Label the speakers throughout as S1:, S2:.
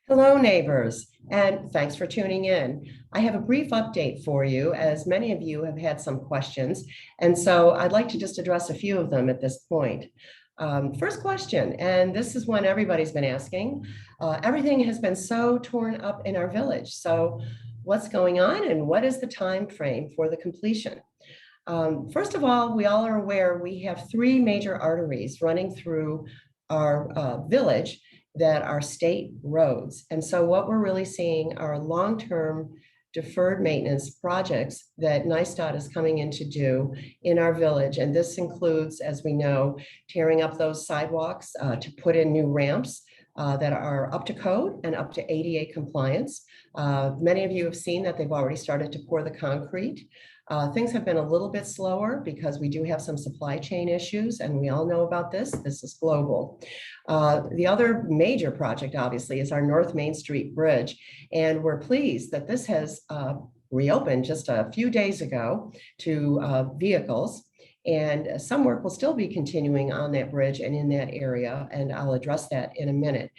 S1: Hello, neighbors, and thanks for tuning in. I have a brief update for you, as many of you have had some questions, and so I'd like to just address a few of them at this point. First question, and this is one everybody's been asking. Everything has been so torn up in our village, so what's going on and what is the time frame for the completion? First of all, we all are aware we have three major arteries running through our village that are state roads. And so what we're really seeing are long-term deferred maintenance projects that NISTOT is coming in to do in our village. And this includes, as we know, tearing up those sidewalks to put in new ramps that are up to code and up to ADA compliance. Many of you have seen that they've already started to pour the concrete. Things have been a little bit slower because we do have some supply chain issues, and we all know about this. This is global. The other major project, obviously, is our North Main Street Bridge, and we're pleased that this has reopened just a few days ago to vehicles. And some work will still be continuing on that bridge and in that area, and I'll address that in a minute.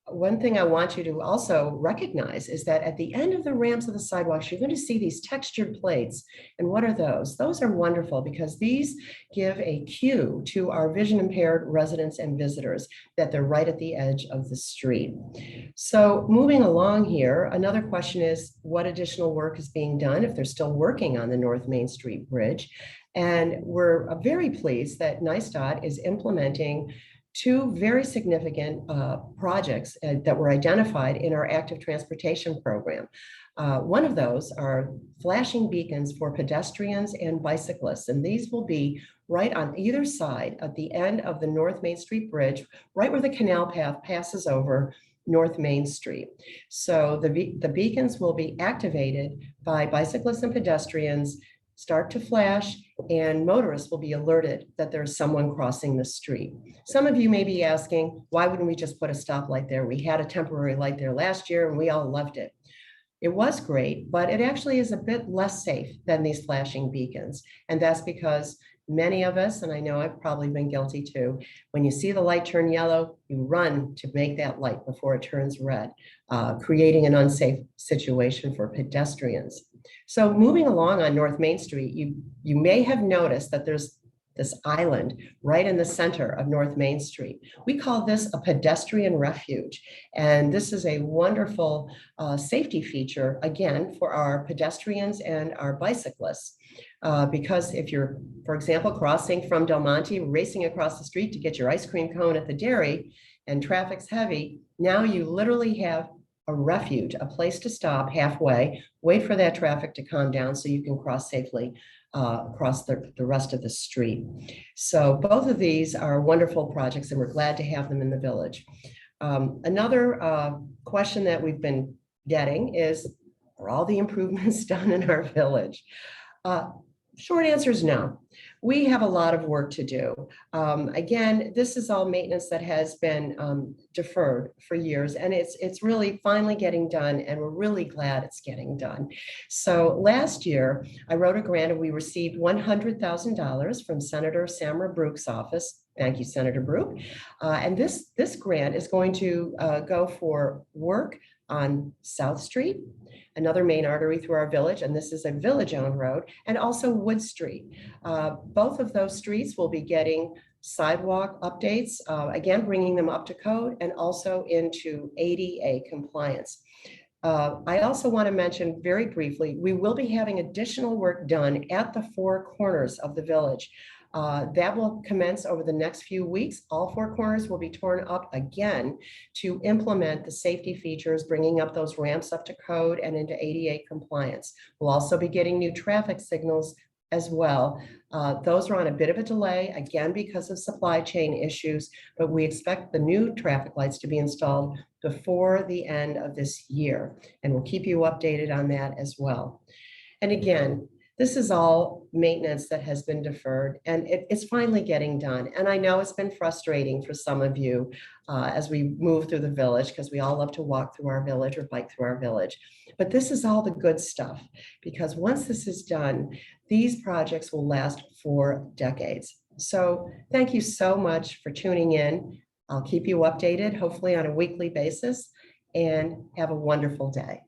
S1: One thing I want you to also recognize is that at the end of the ramps of the sidewalks, you're going to see these textured plates. And what are those? Those are wonderful because these give a cue to our vision impaired residents and visitors that they're right at the edge of the street. So moving along here, another question is what additional work is being done if they're still working on the North Main Street Bridge. And we're very pleased that NISTOT is implementing two very significant projects that were identified in our active transportation program. One of those are flashing beacons for pedestrians and bicyclists, and these will be right on either side at the end of the North Main Street Bridge, right where the canal path passes over North Main Street. So the beacons will be activated by bicyclists and pedestrians, start to flash, and motorists will be alerted that there's someone crossing the street. Some of you may be asking, why wouldn't we just put a stoplight there? We had a temporary light there last year and we all loved it. It was great, but it actually is a bit less safe than these flashing beacons. And that's because many of us, and I know I've probably been guilty too, when you see the light turn yellow, you run to make that light before it turns red, creating an unsafe situation for pedestrians. So moving along on North Main Street, you may have noticed that there's this island right in the center of North Main Street. We call this a pedestrian refuge. And this is a wonderful safety feature, again, for our pedestrians and our bicyclists. Because if you're, for example, crossing from Del Monte, racing across the street to get your ice cream cone at the dairy, and traffic's heavy, now you literally have a refuge, a place to stop halfway, wait for that traffic to calm down so you can cross safely across the rest of the street. So both of these are wonderful projects and we're glad to have them in the village. Another question that we've been getting is, are all the improvements done in our village? Short answer is no. We have a lot of work to do. Again, this is all maintenance that has been deferred for years, and it's really finally getting done, and we're really glad it's getting done. So last year, I wrote a grant and we received $100,000 from Senator Samara Brooks' office. Thank you, Senator Brook. And this grant is going to go for work on South Street, another main artery through our village, and this is a village-owned road, and also Wood Street. Both of those streets will be getting sidewalk updates, again, bringing them up to code and also into ADA compliance. I also want to mention very briefly, we will be having additional work done at the four corners of the village. That will commence over the next few weeks. All four corners will be torn up again to implement the safety features, bringing up those ramps up to code and into ADA compliance. We'll also be getting new traffic signals as well. Those are on a bit of a delay, again, because of supply chain issues, but we expect the new traffic lights to be installed before the end of this year. And we'll keep you updated on that as well. And again, this is all maintenance that has been deferred and it's finally getting done. And I know it's been frustrating for some of you as we move through the village, because we all love to walk through our village or bike through our village. But this is all the good stuff, because once this is done, these projects will last for decades. So thank you so much for tuning in. I'll keep you updated, hopefully on a weekly basis, and have a wonderful day.